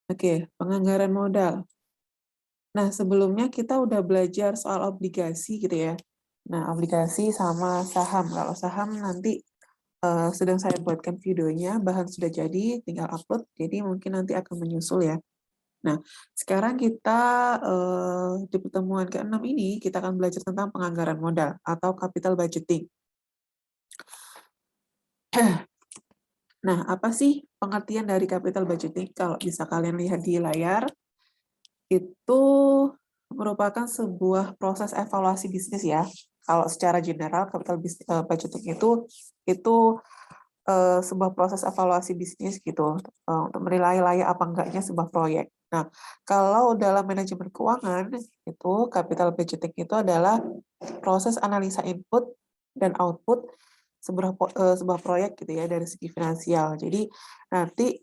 Oke, penganggaran modal. Nah, sebelumnya kita udah belajar soal obligasi gitu ya. Nah, obligasi sama saham. Kalau saham nanti sedang saya buatkan videonya, bahan sudah jadi, tinggal upload, jadi mungkin nanti akan menyusul ya. Nah, sekarang kita di pertemuan ke-6 ini, kita akan belajar tentang penganggaran modal atau capital budgeting. Nah, apa sih pengertian dari capital budgeting? Kalau bisa kalian lihat di layar, itu merupakan sebuah proses evaluasi bisnis ya. Kalau secara general, capital budgeting itu sebuah proses evaluasi bisnis gitu untuk menilai layak apa enggaknya sebuah proyek. Nah, kalau dalam manajemen keuangan itu capital budgeting itu adalah proses analisa input dan output sebuah proyek gitu ya dari segi finansial. Jadi nanti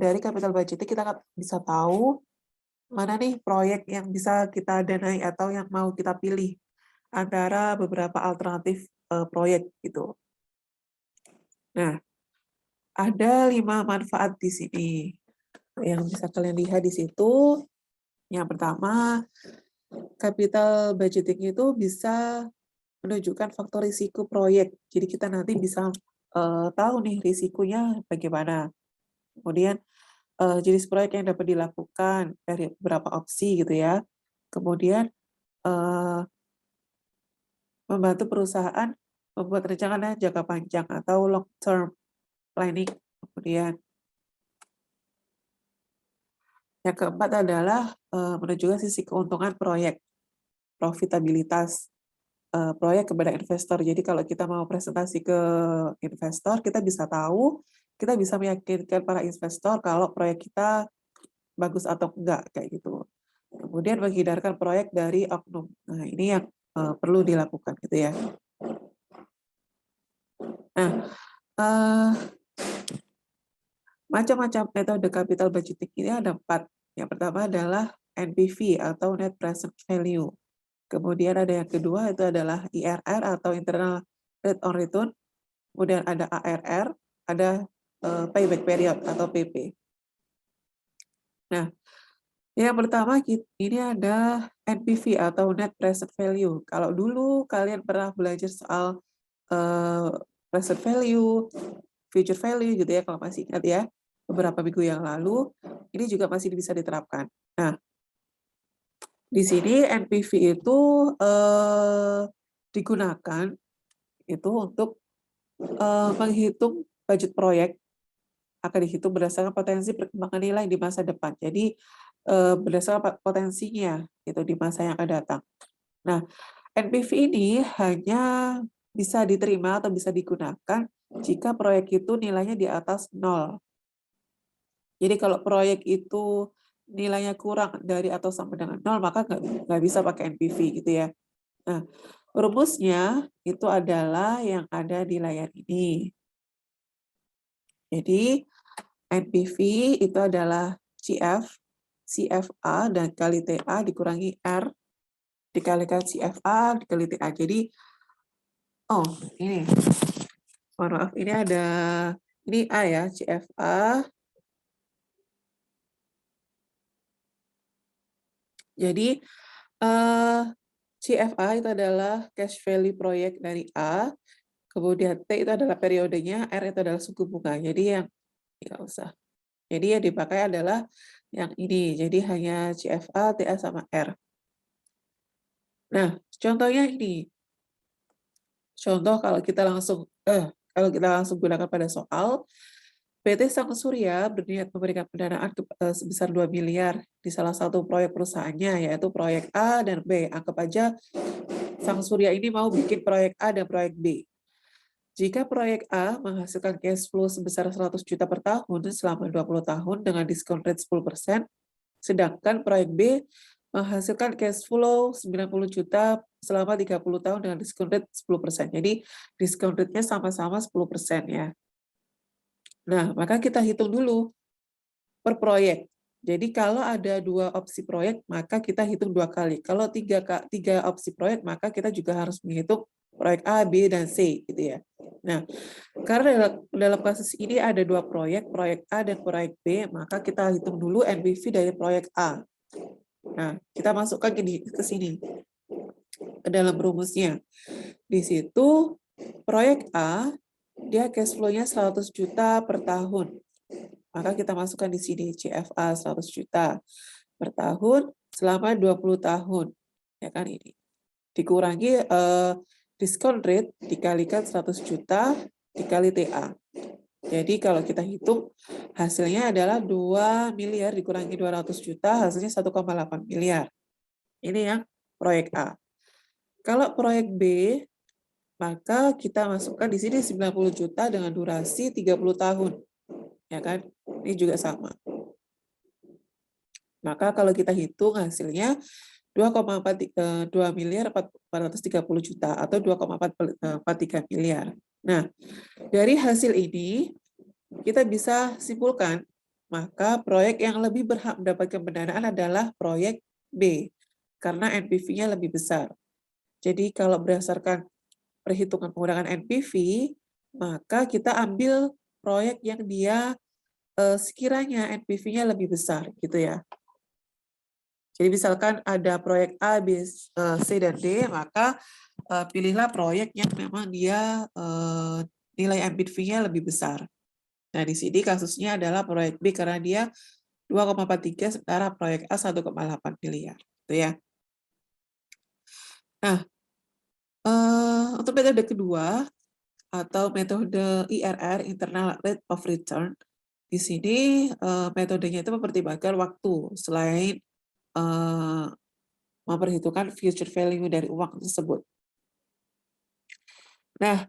dari capital budgeting kita akan bisa tahu mana nih proyek yang bisa kita danai atau yang mau kita pilih antara beberapa alternatif proyek gitu. Nah, ada 5 manfaat di sini yang bisa kalian lihat di situ. Yang pertama, capital budgeting itu bisa menunjukkan faktor risiko proyek. Jadi kita nanti bisa tahu nih risikonya bagaimana. Kemudian jenis proyek yang dapat dilakukan dari beberapa opsi gitu ya. Kemudian membantu perusahaan membuat rencana jangka panjang atau long term planning. Kemudian yang keempat adalah menunjukkan sisi keuntungan proyek, profitabilitas proyek kepada investor. Jadi kalau kita mau presentasi ke investor, kita bisa tahu, kita bisa meyakinkan para investor kalau proyek kita bagus atau enggak, kayak gitu. Kemudian menghindarkan proyek dari oknum. Nah, ini yang perlu dilakukan gitu ya. Nah, macam-macam metode capital budgeting ini ada 4. Yang pertama adalah NPV atau net present value. Kemudian ada yang kedua itu adalah IRR atau internal rate on return. Kemudian ada ARR, ada payback period atau PP. Nah, yang pertama ini ada NPV atau net present value. Kalau dulu kalian pernah belajar soal present value, future value gitu ya, kalau masih ingat ya, beberapa minggu yang lalu, ini juga masih bisa diterapkan. Nah, di sini NPV itu digunakan itu untuk menghitung budget proyek akan dihitung berdasarkan potensi perkembangan nilai di masa depan. Jadi berdasarkan potensinya itu di masa yang akan datang. Nah, NPV ini hanya bisa diterima atau bisa digunakan jika proyek itu nilainya di atas 0. Jadi kalau proyek itu nilainya kurang dari atau sampai dengan 0, maka nggak bisa pakai NPV gitu ya. Nah, rumusnya itu adalah yang ada di layar ini. Jadi NPV itu adalah CFA dan kali TA dikurangi R dikalikan CFA dikali TA. Jadi, oh ini, mohon maaf, ini A ya, CFA. Jadi CFA itu adalah cash value proyek dari A, kemudian T itu adalah periodenya, R itu adalah suku bunga. Jadi yang nggak usah. Jadi yang dipakai adalah yang ini. Jadi hanya CFA, TA sama R. Nah, contohnya ini. Contoh kalau kita langsung gunakan pada soal, PT Sang Surya berniat memberikan pendanaan sebesar 2 miliar di salah satu proyek perusahaannya, yaitu proyek A dan B. Anggap aja Sang Surya ini mau bikin proyek A dan proyek B. Jika proyek A menghasilkan cash flow sebesar 100 juta per tahun selama 20 tahun dengan diskon rate 10%, sedangkan proyek B menghasilkan cash flow 90 juta selama 30 tahun dengan diskon rate 10%. Jadi diskon rate-nya sama-sama 10% ya. Nah, maka kita hitung dulu per proyek. Jadi kalau ada 2 opsi proyek, maka kita hitung 2 kali. Kalau 3 opsi proyek, maka kita juga harus menghitung proyek A, B, dan C gitu ya. Nah, karena dalam kasus ini ada dua proyek A dan proyek B, maka kita hitung dulu NPV dari proyek A. Nah, kita masukkan ke sini, ke dalam rumusnya. Di situ proyek A, dia cash flow-nya 100 juta per tahun. Maka kita masukkan di sini CFA 100 juta per tahun selama 20 tahun. Ya kan ini. Dikurangi discount rate dikalikan 100 juta dikali TA. Jadi kalau kita hitung hasilnya adalah 2 miliar dikurangi 200 juta, hasilnya 1,8 miliar. Ini yang proyek A. Kalau proyek B, maka kita masukkan di sini 90 juta dengan durasi 30 tahun. Ya kan? Ini juga sama. Maka kalau kita hitung hasilnya 2 miliar 430 juta atau 2,43 miliar. Nah, dari hasil ini kita bisa simpulkan maka proyek yang lebih berhak mendapatkan pendanaan adalah proyek B karena NPV-nya lebih besar. Jadi kalau berdasarkan perhitungan penggunaan NPV, maka kita ambil proyek yang dia sekiranya NPV-nya lebih besar gitu ya. Jadi misalkan ada proyek A, B, C, dan D, maka pilihlah proyek yang memang dia nilai NPV-nya lebih besar. Nah, di sini kasusnya adalah proyek B karena dia 2,43 sementara proyek A 1,8 miliar. Gitu ya. Nah, untuk metode kedua atau metode IRR, Internal Rate of Return, di sini metodenya itu mempertimbangkan waktu selain memperhitungkan future value dari uang tersebut. Nah,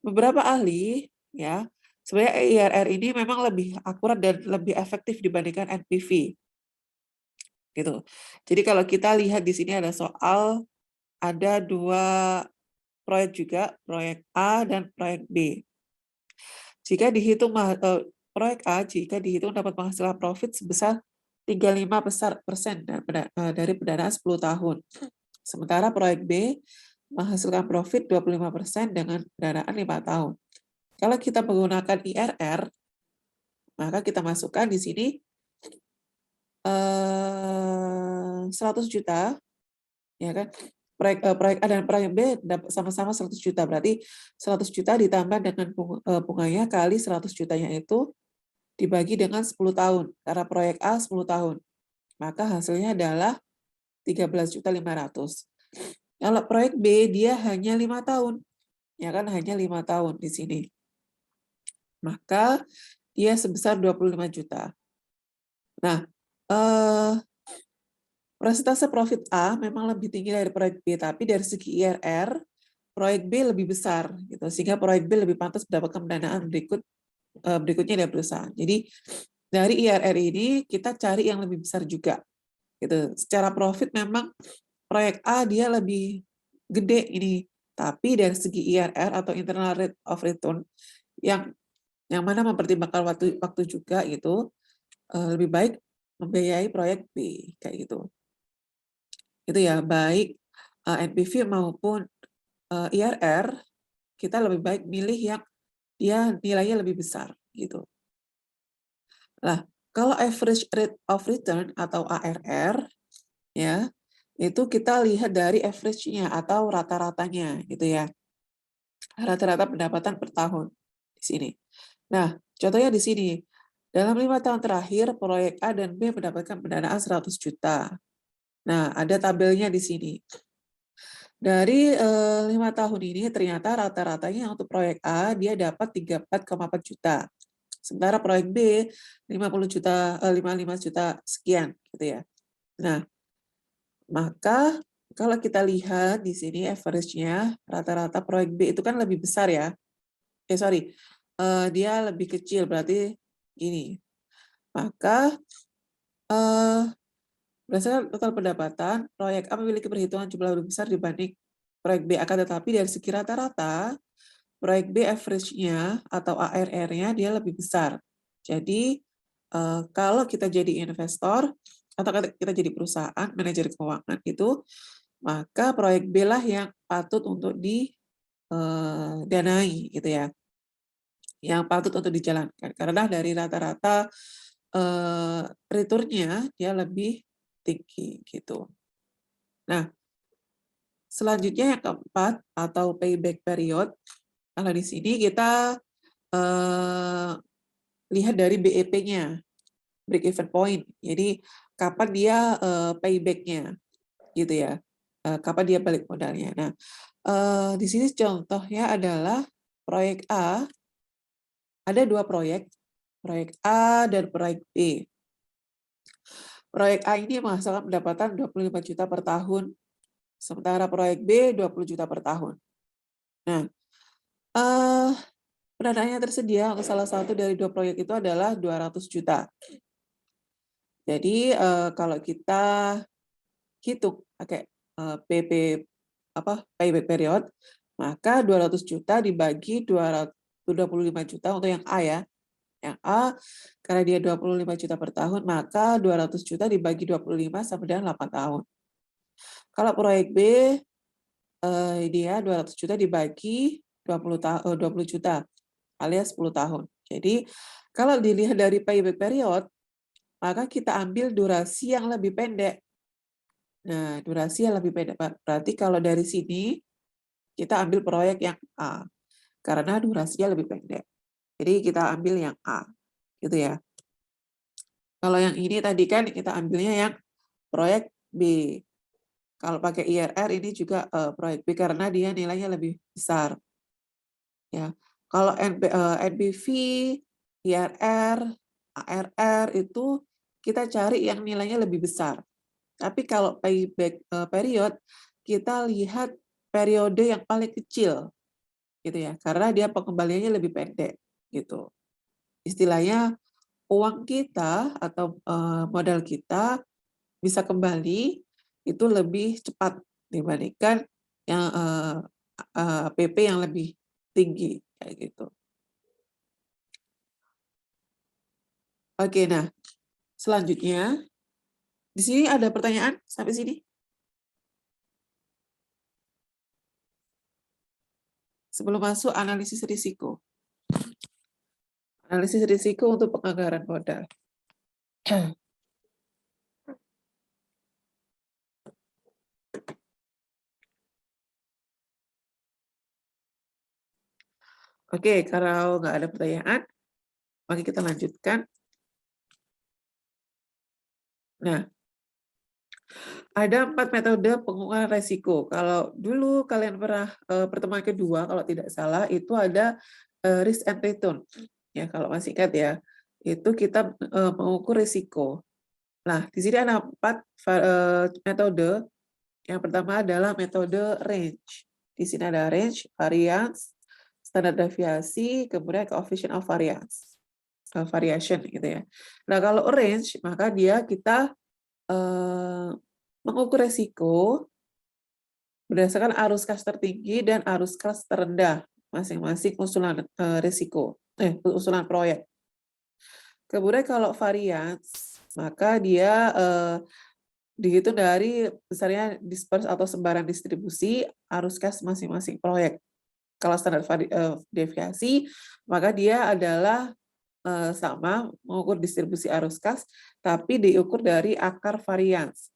beberapa ahli ya sebenarnya IRR ini memang lebih akurat dan lebih efektif dibandingkan NPV. Gitu. Jadi kalau kita lihat di sini ada soal ada dua proyek juga, proyek A dan proyek B. Jika dihitung proyek A jika dihitung dapat menghasilkan profit sebesar 35% dari pendanaan 10 tahun. Sementara proyek B menghasilkan profit 25% dengan pendanaan 5 tahun. Kalau kita menggunakan IRR, maka kita masukkan di sini 100 juta, ya kan? Proyek A dan proyek B dapat sama-sama 100 juta, berarti 100 juta ditambah dengan bunganya kali 100 jutanya itu dibagi dengan 10 tahun. Karena proyek A 10 tahun, maka hasilnya adalah 13.500.000. Kalau proyek B dia hanya 5 tahun, ya kan hanya 5 tahun di sini. Maka dia sebesar 25 juta. Nah, persentase profit A memang lebih tinggi dari proyek B, tapi dari segi IRR, proyek B lebih besar, gitu, sehingga proyek B lebih pantas mendapatkan pendanaan berikutnya dari perusahaan. Jadi dari IRR ini kita cari yang lebih besar juga. Gitu. Secara profit memang proyek A dia lebih gede ini, tapi dari segi IRR atau internal rate of return yang mana mempertimbangkan waktu juga itu lebih baik membiayai proyek B kayak gitu. Itu ya, baik NPV maupun IRR kita lebih baik milih yang dia nilainya lebih besar gitu. Nah, kalau average rate of return atau ARR ya, itu kita lihat dari average-nya atau rata-ratanya gitu ya. Rata-rata pendapatan per tahun di sini. Nah, contohnya di sini. Dalam 5 tahun terakhir, proyek A dan B mendapatkan pendanaan 100 juta. Nah, ada tabelnya di sini. Dari 5 tahun ini, ternyata rata-ratanya untuk proyek A, dia dapat 34,4 juta. Sementara proyek B, 55 juta sekian. Gitu ya. Nah, maka kalau kita lihat di sini average-nya, rata-rata proyek B itu kan lebih besar ya. Dia lebih kecil, berarti gini. Maka berdasarkan total pendapatan, proyek A memiliki perhitungan jumlah lebih besar dibanding proyek B. Akan tetapi dari segi rata-rata, proyek B average-nya atau ARR-nya dia lebih besar. Jadi kalau kita jadi investor atau kita jadi perusahaan, manajer keuangan itu, maka proyek B lah yang patut untuk didanai gitu ya, yang patut untuk dijalankan karena dari rata-rata returnnya dia lebih tinggi gitu. Nah, selanjutnya yang keempat atau payback period. Kalau di sini kita lihat dari BEP-nya, break even point. Jadi kapan dia payback-nya, gitu ya. Kapan dia balik modalnya. Nah, di sini contohnya adalah proyek A. Ada dua proyek A dan proyek B. Proyek A ini menghasilkan pendapatan 25 juta per tahun, sementara proyek B 20 juta per tahun. Nah, pendanaannya tersedia untuk salah satu dari dua proyek itu adalah 200 juta. Jadi kalau kita hitung pakai PP payback period, maka 200 juta dibagi 225 juta untuk yang A ya. Yang A karena dia 25 juta per tahun, maka 200 juta dibagi 25 sama dengan 8 tahun. Kalau proyek B dia 200 juta dibagi 20 juta alias 10 tahun. Jadi kalau dilihat dari payback period, maka kita ambil durasi yang lebih pendek. Nah, durasi yang lebih pendek. Berarti kalau dari sini, kita ambil proyek yang A. Karena durasinya lebih pendek. Jadi kita ambil yang A. Gitu ya. Kalau yang ini tadi kan kita ambilnya yang proyek B. Kalau pakai IRR ini juga proyek B karena dia nilainya lebih besar. Ya. Kalau NBV, IRR, ARR itu kita cari yang nilainya lebih besar. Tapi kalau payback period, kita lihat periode yang paling kecil, gitu ya, karena dia pengembaliannya lebih pendek, gitu. Istilahnya uang kita atau modal kita bisa kembali itu lebih cepat dibandingkan yang PP yang lebih tinggi, kayak gitu. Oke, nah selanjutnya di sini ada pertanyaan sampai sini? Sebelum masuk analisis risiko. Analisis risiko untuk penganggaran modal. Oke, kalau nggak ada pertanyaan, mari kita lanjutkan. Nah, ada 4 metode pengukuran resiko. Kalau dulu kalian pernah pertemuan kedua, kalau tidak salah, itu ada risk and return. Ya, kalau masih ingat ya, itu kita mengukur risiko. Nah, di sini ada 4 metode. Yang pertama adalah metode range. Di sini ada range, variance, standar deviasi, kemudian coefficient of variance, variation gitu ya. Nah, kalau range, maka dia kita mengukur resiko berdasarkan arus kas tertinggi dan arus kas terendah masing-masing usulan usulan proyek. Kemudian kalau variance, maka dia dihitung dari besarnya disperse atau sebaran distribusi arus kas masing-masing proyek. Kalau standar deviasi, maka dia adalah sama mengukur distribusi arus kas, tapi diukur dari akar varians.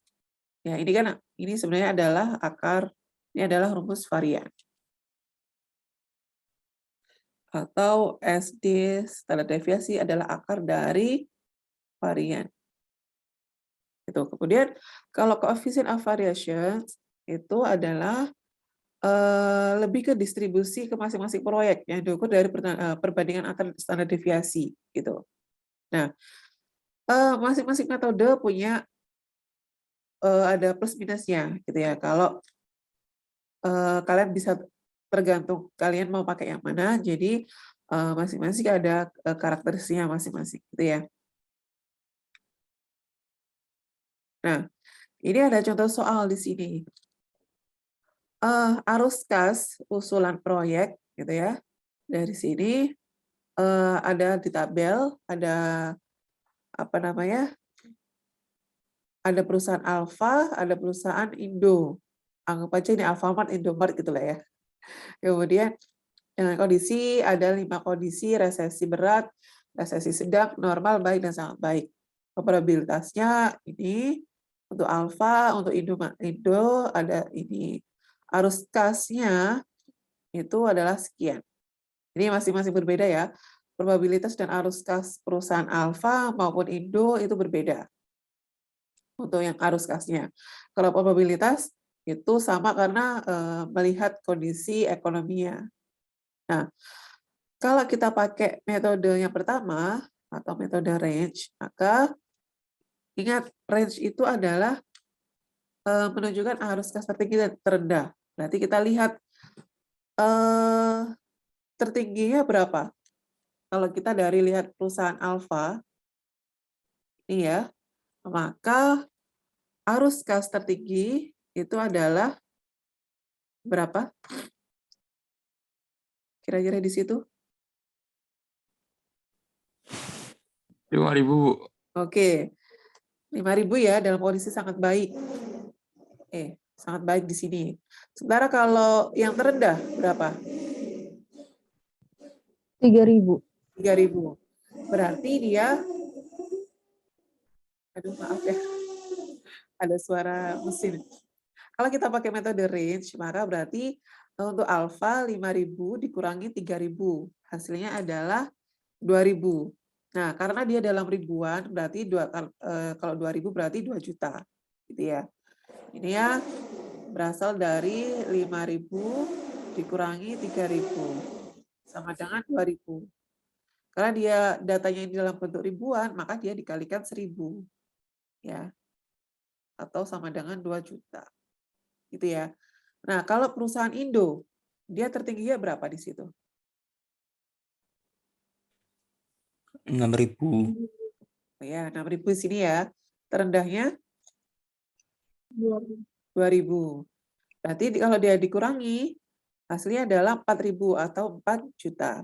Ya, ini sebenarnya adalah ini adalah rumus varian. Atau SD standar deviasi adalah akar dari varian. Itu. Kemudian kalau coefficient of variation itu adalah lebih ke distribusi ke masing-masing proyek yang diukur dari perbandingan akar standar deviasi gitu. Nah, masing-masing metode punya ada plus minusnya gitu ya. Kalau kalian bisa tergantung kalian mau pakai yang mana, jadi masing-masing ada karakteristiknya masing-masing gitu ya. Nah, ini ada contoh soal di sini. Arus kas usulan proyek gitu ya. Dari sini ada di tabel, ada apa namanya? Ada perusahaan Alfa, ada perusahaan Indo. anggap aja ini Alfamart, Indomart gitu lah ya. Kemudian dengan kondisi ada 5 kondisi: resesi berat, resesi sedang, normal, baik, dan sangat baik. Probabilitasnya ini untuk alfa, untuk Indo ada ini. Arus kasnya itu adalah sekian. Ini masing-masing berbeda ya. Probabilitas dan arus kas perusahaan alfa maupun Indo itu berbeda untuk yang arus kasnya. Kalau probabilitas itu sama karena melihat kondisi ekonominya. Nah, kalau kita pakai metode yang pertama atau metode range, maka ingat range itu adalah menunjukkan arus kas tertinggi dan terendah. Berarti kita lihat tertingginya berapa. Kalau kita dari lihat perusahaan alfa, ini ya, maka arus kas tertinggi itu adalah berapa? Kira-kira di situ? 5.000. Oke. 5.000 ya, dalam kondisi sangat baik. Sangat baik di sini. Sementara kalau yang terendah berapa? 3.000. 3.000. Berarti dia, aduh maaf ya, ada suara mesin. Kalau kita pakai metode range, maka berarti untuk alfa 5.000 dikurangi 3.000. Hasilnya adalah 2.000. Nah, karena dia dalam ribuan, berarti kalau 2.000 berarti 2 juta. Gitu ya. Ini ya berasal dari 5.000 dikurangi 3.000. Sama dengan 2.000. Karena dia datanya ini dalam bentuk ribuan, maka dia dikalikan 1.000. Ya. Atau sama dengan 2 juta. Gitu ya. Nah, kalau perusahaan Indo, dia tertingginya berapa di situ? 6.000. Ya, 6.000 di sini ya. Terendahnya 2.000. Berarti kalau dia dikurangi, hasilnya adalah 4.000 atau 4 juta.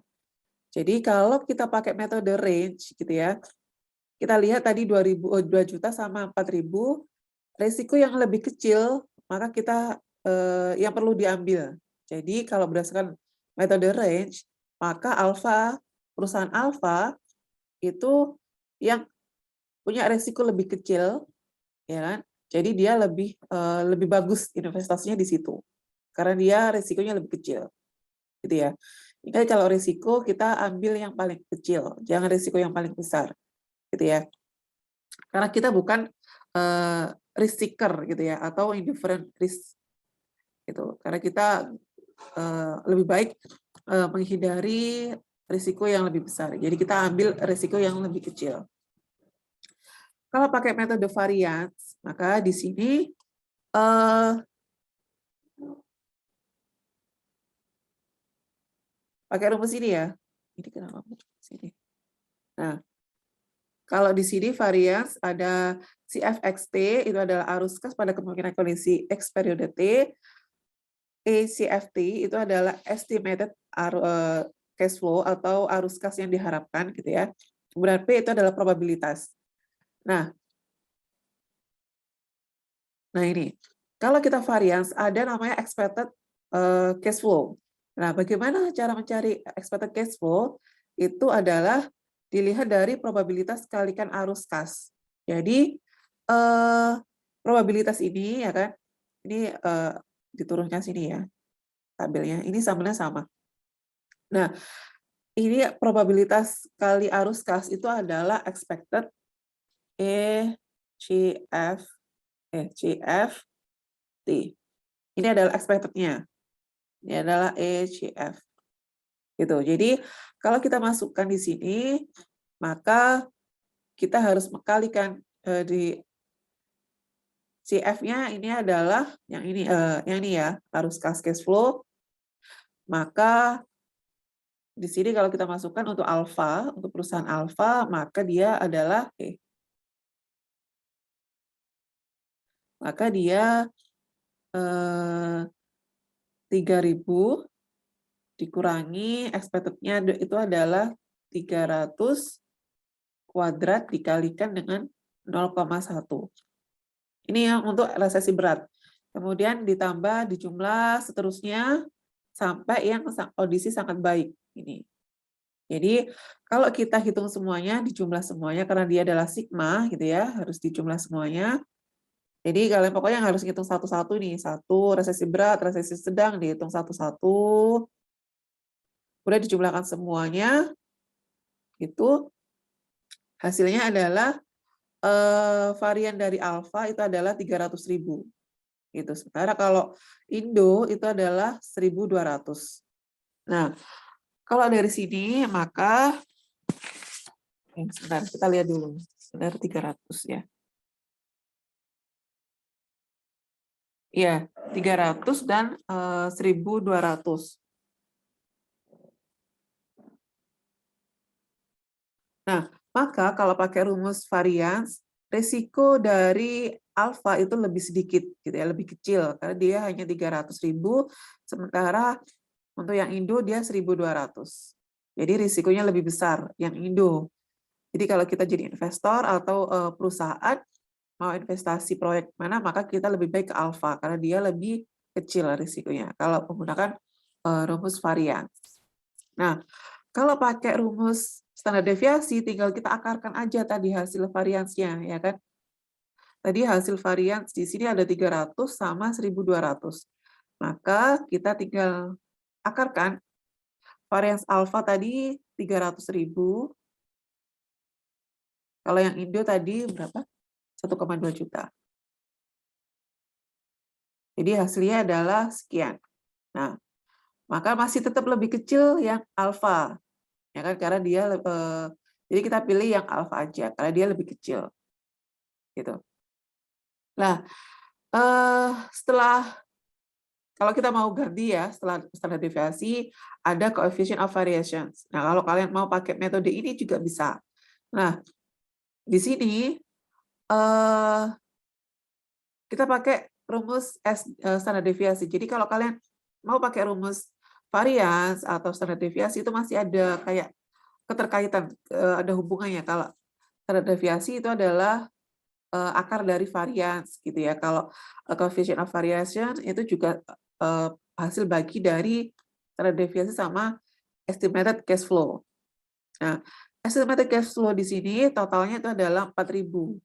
Jadi kalau kita pakai metode range gitu ya, kita lihat tadi 2 juta sama 4.000, resiko yang lebih kecil, maka kita yang perlu diambil. Jadi kalau berdasarkan metode range, maka perusahaan alfa itu yang punya resiko lebih kecil, ya kan? Jadi dia lebih bagus investasinya di situ, karena dia resikonya lebih kecil, gitu ya. Jadi kalau risiko kita ambil yang paling kecil, jangan risiko yang paling besar, gitu ya. Karena kita bukan risk seeker gitu ya, atau indifferent risk, gitu. Karena kita lebih baik menghindari risiko yang lebih besar. Jadi kita ambil risiko yang lebih kecil. Kalau pakai metode variance, maka di sini pakai rumus ini ya. Ini kenapa sini? Nah, kalau di sini variance ada CFXT, itu adalah arus kas pada kemungkinan kondisi X periode T. ACFT itu adalah estimated cash flow atau arus kas yang diharapkan gitu ya. Kemudian P itu adalah probabilitas. Nah ini kalau kita variance ada namanya expected cash flow. Nah, bagaimana cara mencari expected cash flow? Itu adalah dilihat dari probabilitas kalikan arus kas. Jadi probabilitas ini ya kan, ini diturunkan sini ya tabelnya. Ini tabelnya sama. Nah, ini probabilitas kali arus kas itu adalah expected CFT. Ini adalah expected-nya. Ini adalah ECF. Gitu. Jadi kalau kita masukkan di sini, maka kita harus mengkalikan di CF-nya ini adalah yang ini ya, arus kas cash flow. Maka di sini kalau kita masukkan untuk alfa, untuk perusahaan alfa, maka dia adalah 3.000 dikurangi expected-nya itu adalah 300 kuadrat dikalikan dengan 0,1. Ini yang untuk resesi berat. kemudian ditambah dijumlah seterusnya sampai yang kondisi sangat baik ini. Jadi kalau kita hitung semuanya, dijumlah semuanya karena dia adalah sigma gitu ya, harus dijumlah semuanya. Jadi kalian pokoknya harus hitung satu-satu nih, satu resesi berat, resesi sedang dihitung satu-satu. Udah dijumlahkan semuanya, itu hasilnya adalah varian dari alfa itu adalah 300.000. Gitu. Sementara kalau Indo itu adalah 1.200. Nah, kalau dari sini maka sebentar kita lihat dulu. Sebentar 300 ya. Iya, 300 dan 1.200. Nah, maka kalau pakai rumus varians, risiko dari alfa itu lebih sedikit, gitu ya, lebih kecil, karena dia hanya 300.000, sementara untuk yang Indo dia 1.200. Jadi risikonya lebih besar yang Indo. Jadi kalau kita jadi investor atau perusahaan mau investasi proyek mana, maka kita lebih baik ke alfa karena dia lebih kecil risikonya kalau menggunakan rumus varians. Nah, kalau pakai rumus standar deviasi, tinggal kita akarkan aja tadi hasil variansnya, ya kan? Tadi hasil varians di sini ada 300 sama 1.200. Maka kita tinggal akarkan varians alfa tadi 300.000. Kalau yang Indo tadi berapa? 1,2 juta. Jadi hasilnya adalah sekian. Nah, maka masih tetap lebih kecil yang alfa. Ya kan, karena dia jadi kita pilih yang alfa aja karena dia lebih kecil. Gitu. Nah, setelah kalau kita mau ganti ya, setelah standar deviasi ada coefficient of variations. Nah, kalau kalian mau pakai metode ini juga bisa. Nah, di sini kita pakai rumus standar deviasi. Jadi kalau kalian mau pakai rumus varians atau standar deviasi itu masih ada kayak keterkaitan, ada hubungannya. Kalau standar deviasi itu adalah akar dari varians gitu ya. Kalau coefficient of variation itu juga hasil bagi dari standar deviasi sama estimated cash flow. Nah, estimated cash flow di sini totalnya itu adalah 4.000.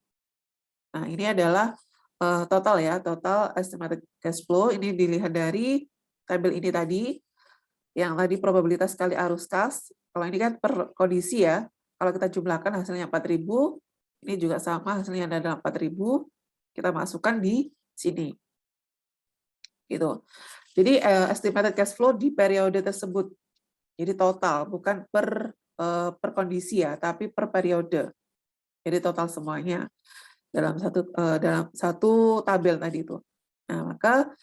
Nah, ini adalah total ya, total estimated cash flow. Ini dilihat dari tabel ini tadi, yang tadi probabilitas kali arus kas. Kalau ini kan per kondisi ya, kalau kita jumlahkan hasilnya 4.000, ini juga sama hasilnya adalah 4.000, kita masukkan di sini. Gitu. Jadi estimated cash flow di periode tersebut. Jadi total, bukan per kondisi ya, tapi per periode. Jadi total semuanya dalam satu tabel tadi itu. Nah, maka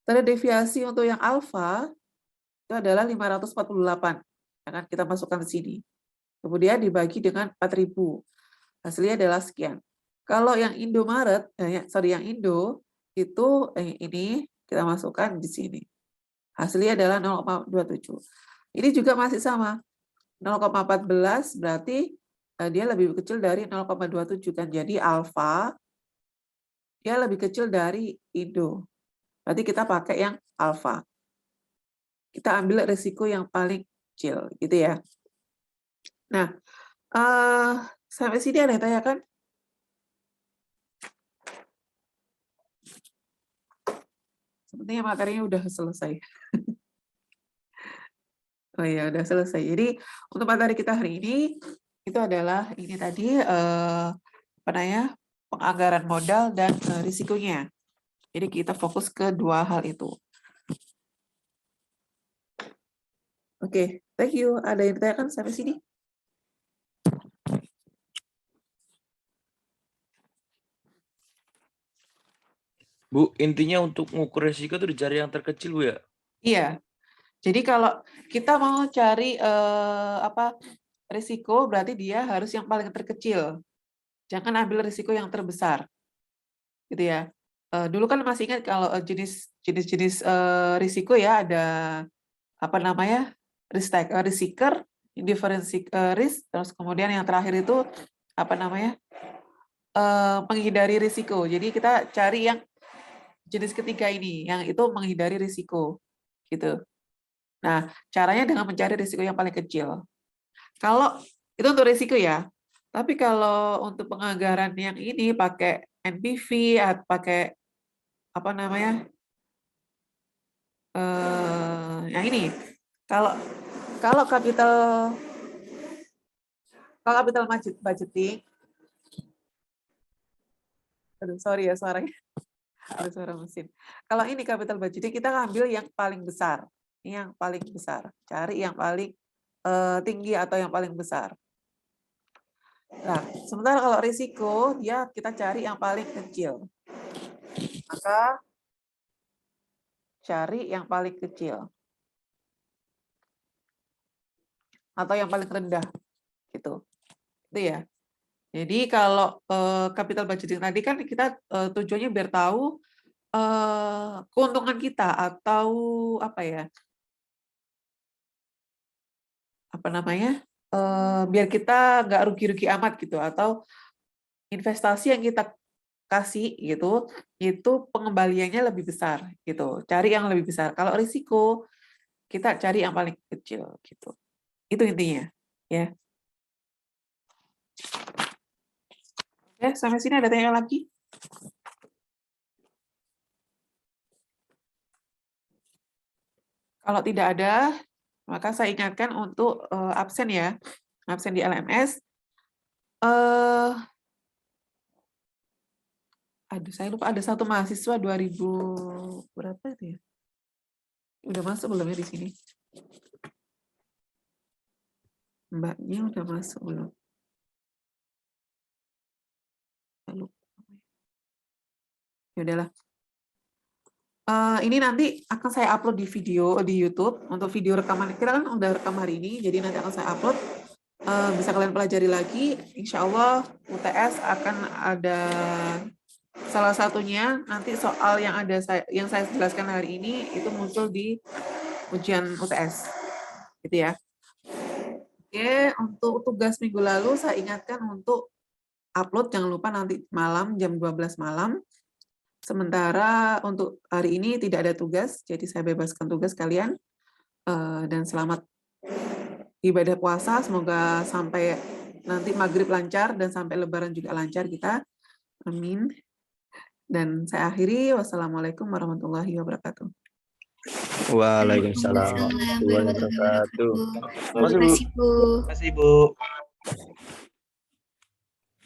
standar deviasi untuk yang alfa itu adalah 548. Akan kita masukkan ke sini. Kemudian dibagi dengan 4.000. Hasilnya adalah sekian. Kalau yang Indomaret, yang Indo itu ini kita masukkan di sini. Hasilnya adalah 0,27. Ini juga masih sama. 0,14 berarti dia lebih kecil dari 0,27 kan. Jadi alfa dia lebih kecil dari Indo. Berarti kita pakai yang alfa. Kita ambil risiko yang paling kecil gitu ya. Nah, sampai sini ada yang tanyakan? Sepertinya materinya udah selesai. Oh iya, udah selesai. Jadi untuk materi kita hari ini itu adalah ini tadi apa namanya, penganggaran modal dan risikonya. Jadi kita fokus ke dua hal itu. Oke, thank you. Ada yang ditanyakan sampai sini? Bu, intinya untuk mengukur resiko itu dicari yang terkecil, Bu ya? Iya. Jadi kalau kita mau cari risiko, berarti dia harus yang paling terkecil. Jangan ambil risiko yang terbesar. Gitu ya. Dulu kan masih ingat kalau jenis-jenis risiko ya ada apa namanya? Risk taker, indifferent risk, terus kemudian yang terakhir itu apa namanya? Menghindari risiko. Jadi kita cari yang jenis ketiga ini, yang itu menghindari risiko, gitu. Nah, caranya dengan mencari risiko yang paling kecil. Kalau itu untuk risiko ya, tapi kalau untuk penganggaran yang ini pakai NPV atau pakai apa namanya, yang ini, kalau kalau capital budgeting, aduh sorry ya suaranya. Ada suara mesin. Kalau ini capital budgeting, kita ngambil yang paling besar. Yang paling besar. Cari yang paling tinggi atau yang paling besar. Nah, sementara kalau risiko, ya kita cari yang paling kecil. Maka cari yang paling kecil. Atau yang paling rendah. Gitu. Itu ya. Jadi kalau capital budgeting tadi kan kita tujuannya biar tahu keuntungan kita atau apa ya? Apa namanya, biar kita nggak rugi-rugi amat gitu, atau investasi yang kita kasih gitu, itu pengembaliannya lebih besar gitu. Cari yang lebih besar. Kalau risiko, kita cari yang paling kecil gitu. Itu intinya, ya. Oke, sampai sini ada tanya lagi? Kalau tidak ada, maka saya ingatkan untuk absen ya, absen di LMS. Aduh, saya lupa ada satu mahasiswa 2000 berapa itu ya? Udah masuk belum ya di sini? Mbaknya udah masuk belum? Saya lupa. Ya udahlah. Ini nanti akan saya upload di video di YouTube untuk video rekaman. Kita kan udah rekam hari ini, jadi nanti akan saya upload. Bisa kalian pelajari lagi. Insya Allah UTS akan ada salah satunya nanti soal yang saya jelaskan hari ini itu muncul di ujian UTS, gitu ya. Oke, untuk tugas minggu lalu saya ingatkan untuk upload jangan lupa nanti malam jam 12 malam. Sementara untuk hari ini tidak ada tugas, jadi saya bebaskan tugas kalian. Dan selamat ibadah puasa, semoga sampai nanti maghrib lancar dan sampai lebaran juga lancar kita. Amin. Dan saya akhiri, wassalamualaikum warahmatullahi wabarakatuh. Waalaikumsalam warahmatullahi wabarakatuh. Terima kasih, Bu. Terima kasih, Bu.